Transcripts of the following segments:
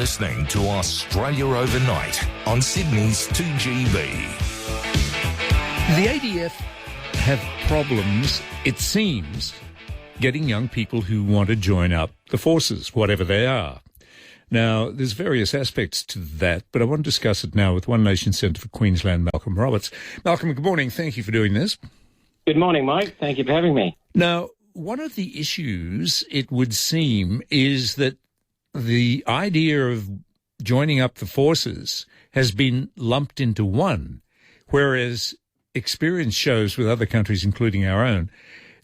listening to Australia Overnight on Sydney's 2GB. The ADF have problems, it seems, getting young people who want to join up the forces, whatever they are. Now, there's various aspects to that, but I want to discuss it now with One Nation Centre for Queensland, Malcolm Roberts. Malcolm, good morning. Thank you for doing this. Good morning, Mike. Thank you for having me. Now, one of the issues, it would seem, is that the idea of joining up the forces has been lumped into one, whereas experience shows with other countries, including our own,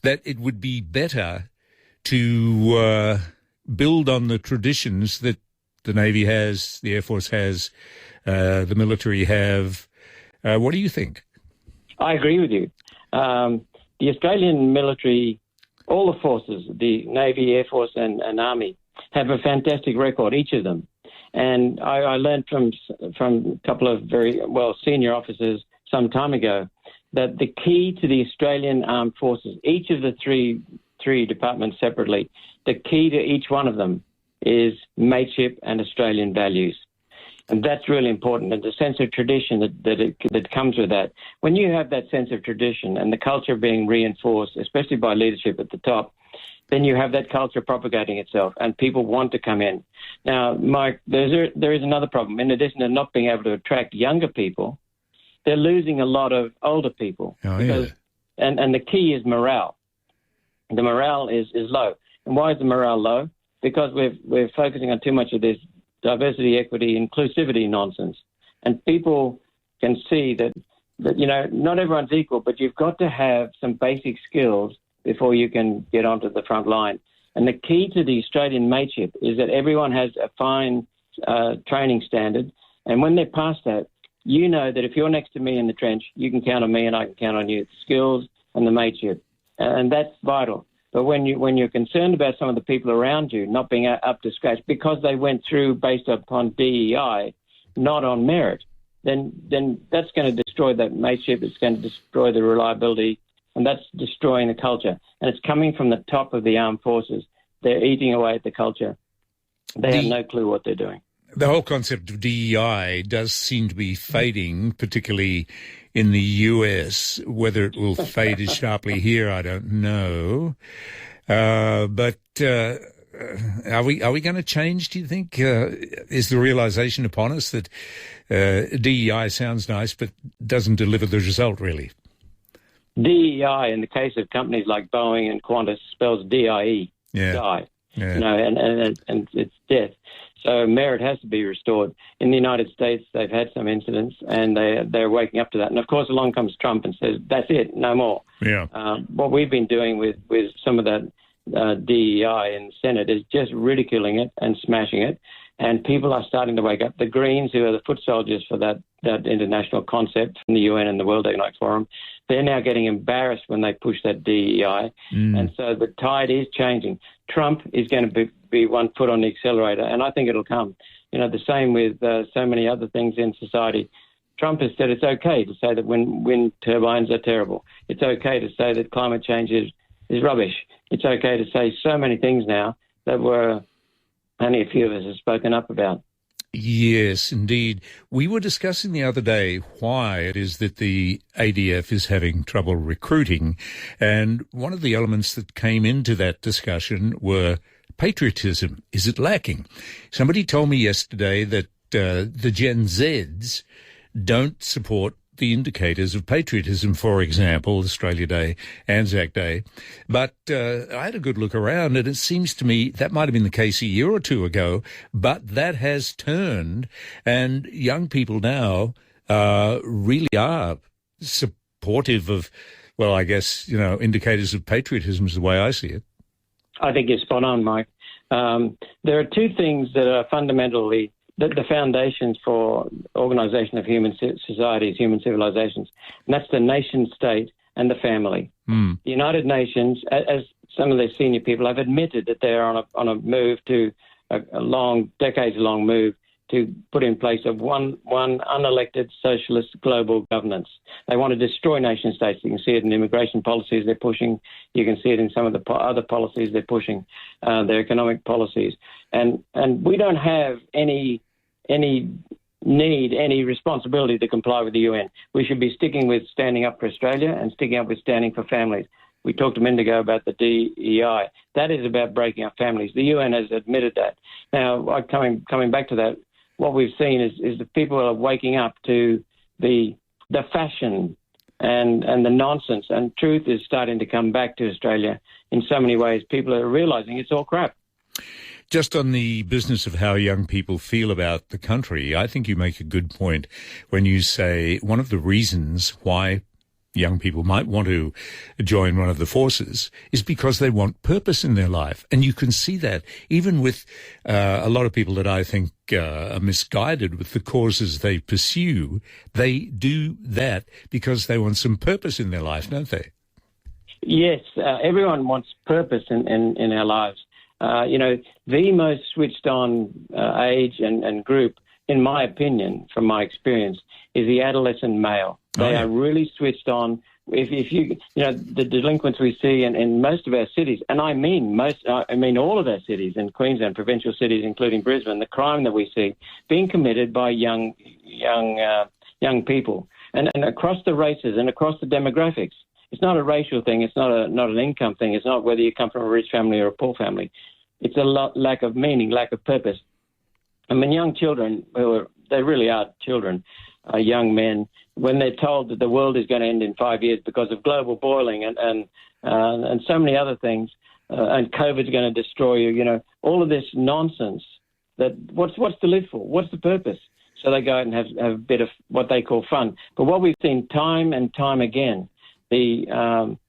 that it would be better to build on the traditions that the Navy has, the Air Force has, the military have. What do you think? I agree with you. The Australian military, all the forces, the Navy, Air Force and Army, have a fantastic record, each of them. And I learned from a couple of very senior officers some time ago that the key to the Australian Armed Forces, each of the three departments separately, the key to each one of them is mateship and Australian values. And that's really important, and the sense of tradition that comes with that. When you have that sense of tradition and the culture being reinforced, especially by leadership at the top, then you have that culture propagating itself, and people want to come in. Now, Mike, there is another problem. In addition to not being able to attract younger people, they're losing a lot of older people. And the key is morale. The morale is low. And why is the morale low? Because we're focusing on too much of this diversity, equity, inclusivity nonsense. And people can see that not everyone's equal, but you've got to have some basic skills before you can get onto the front line. And the key to the Australian mateship is that everyone has a fine training standard. And when they pass that, you know that if you're next to me in the trench, you can count on me and I can count on you. The skills and the mateship. And that's vital. But when you're concerned about some of the people around you not being up to scratch because they went through based upon DEI, not on merit, then that's going to destroy that mateship. It's going to destroy the reliability, and that's destroying the culture. And it's coming from the top of the armed forces. They're eating away at the culture. They have no clue what they're doing. The whole concept of DEI does seem to be fading, particularly in the US. Whether it will fade as sharply here, I don't know. But are we going to change, do you think? Is the realization upon us that DEI sounds nice but doesn't deliver the result, really? DEI, in the case of companies like Boeing and Qantas, spells DIE, die. Yeah. And it's death. So merit has to be restored. In the United States, they've had some incidents, and they're waking up to that. And, of course, along comes Trump and says, that's it, no more. Yeah. What we've been doing with some of that DEI in the Senate is just ridiculing it and smashing it. And people are starting to wake up. The Greens, who are the foot soldiers for that international concept from the UN and the World Economic Forum, they're now getting embarrassed when they push that DEI. And so the tide is changing. Trump is going to be one foot on the accelerator, and I think it'll come. The same with so many other things in society. Trump has said it's okay to say that wind turbines are terrible. It's okay to say that climate change is rubbish. It's okay to say so many things now that were only a few of us have spoken up about. Yes, indeed. We were discussing the other day why it is that the ADF is having trouble recruiting, and one of the elements that came into that discussion were patriotism. Is it lacking? Somebody told me yesterday that the Gen Zs don't support the indicators of patriotism, for example, Australia Day, Anzac Day. But I had a good look around, and it seems to me that might have been the case a year or two ago, but that has turned, and young people now really are supportive of, indicators of patriotism is the way I see it. I think you're spot on, Mike. There are two things that are fundamentally the foundations for organisation of human societies, human civilizations, and that's the nation-state and the family. The United Nations, as some of their senior people have admitted that they're on a move to a long, decades-long move to put in place of one unelected socialist global governance. They want to destroy nation states. You can see it in immigration policies they're pushing. You can see it in some of the other policies they're pushing, their economic policies. And we don't have any responsibility to comply with the UN. We should be sticking with standing up for Australia and sticking up with standing for families. We talked a minute ago about the DEI. That is about breaking up families. The UN has admitted that. Now, coming back to that, what we've seen is that people are waking up to the fashion and the nonsense, and truth is starting to come back to Australia in so many ways. People are realising it's all crap. Just on the business of how young people feel about the country, I think you make a good point when you say one of the reasons why young people might want to join one of the forces is because they want purpose in their life. And you can see that even with a lot of people that I think are misguided with the causes they pursue. They do that because they want some purpose in their life, don't they? Yes, everyone wants purpose in our lives. The most switched on age and group, in my opinion, from my experience, is the adolescent male. They are really switched on. If you the delinquents we see in most of our cities, and I mean all of our cities in Queensland, provincial cities, including Brisbane, the crime that we see being committed by young people, and across the races and across the demographics. It's not a racial thing. It's not an income thing. It's not whether you come from a rich family or a poor family. It's a lack of meaning, lack of purpose. I mean, young children, they really are children, young men, when they're told that the world is going to end in 5 years because of global boiling and so many other things, and COVID's going to destroy you, all of this nonsense, that what's to live for? What's the purpose? So they go out and have a bit of what they call fun. But what we've seen time and time again, the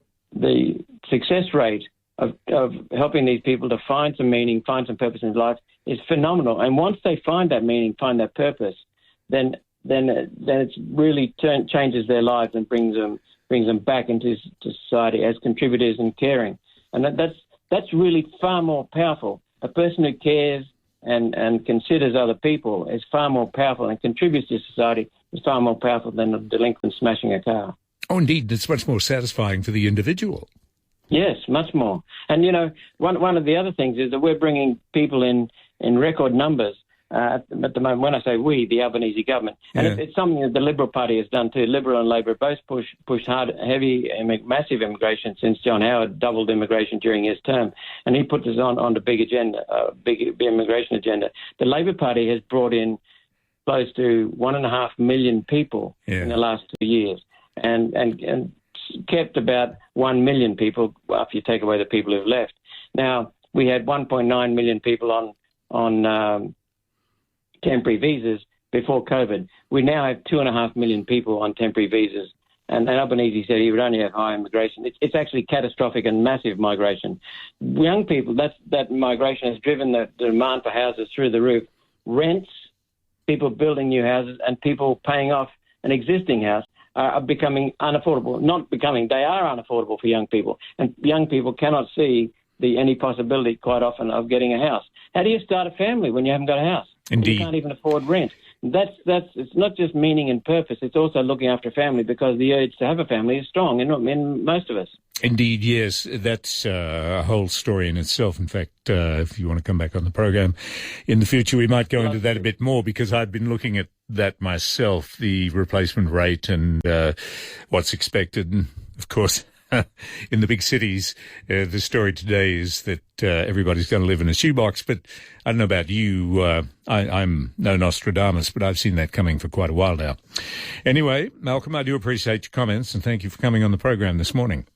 success rate of helping these people to find some meaning, find some purpose in life is phenomenal. And once they find that meaning, find that purpose, then it really changes their lives and brings them back into society as contributors and caring. And that's really far more powerful. A person who cares and considers other people is far more powerful, and contributes to society is far more powerful than a delinquent smashing a car. Oh, indeed. It's much more satisfying for the individual. Yes, much more. And, one of the other things is that we're bringing people in record numbers at the moment. When I say we, the Albanese government. And it's something that the Liberal Party has done too. Liberal and Labor both pushed hard, massive immigration since John Howard doubled immigration during his term. And he put this on the big agenda, big immigration agenda. The Labor Party has brought in close to 1.5 million people in the last 2 years. And kept about 1 million people after you take away the people who've left. Now, we had 1.9 million people on temporary visas before COVID. We now have 2.5 million people on temporary visas. And Albanese said he would only have high immigration. It's actually catastrophic and massive migration. Young people, that migration has driven the demand for houses through the roof. Rents, people building new houses, and people paying off an existing house are becoming unaffordable. They are unaffordable for young people. And young people cannot see any possibility quite often of getting a house. How do you start a family when you haven't got a house? Indeed. You can't even afford rent. It's not just meaning and purpose. It's also looking after a family, because the urge to have a family is strong in most of us. Indeed, yes. That's a whole story in itself. In fact, if you want to come back on the program in the future, we might go into that a bit more, because I've been looking at that myself, the replacement rate and what's expected. And, of course, in the big cities, the story today is that everybody's going to live in a shoebox. But I don't know about you. I'm no Nostradamus, but I've seen that coming for quite a while now. Anyway, Malcolm, I do appreciate your comments, and thank you for coming on the program this morning.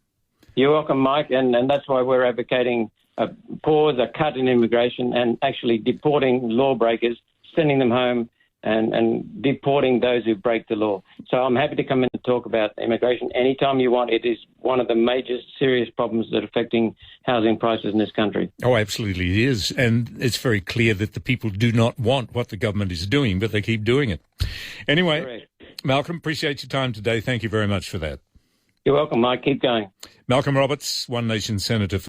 You're welcome, Mike, and that's why we're advocating a pause, a cut in immigration, and actually deporting lawbreakers, sending them home, and deporting those who break the law. So I'm happy to come in and talk about immigration anytime you want. It is one of the major serious problems that are affecting housing prices in this country. Oh, absolutely it is. And it's very clear that the people do not want what the government is doing, but they keep doing it. Anyway, correct. Malcolm, appreciate your time today. Thank you very much for that. You're welcome, Mike. Keep going. Malcolm Roberts, One Nation Senator.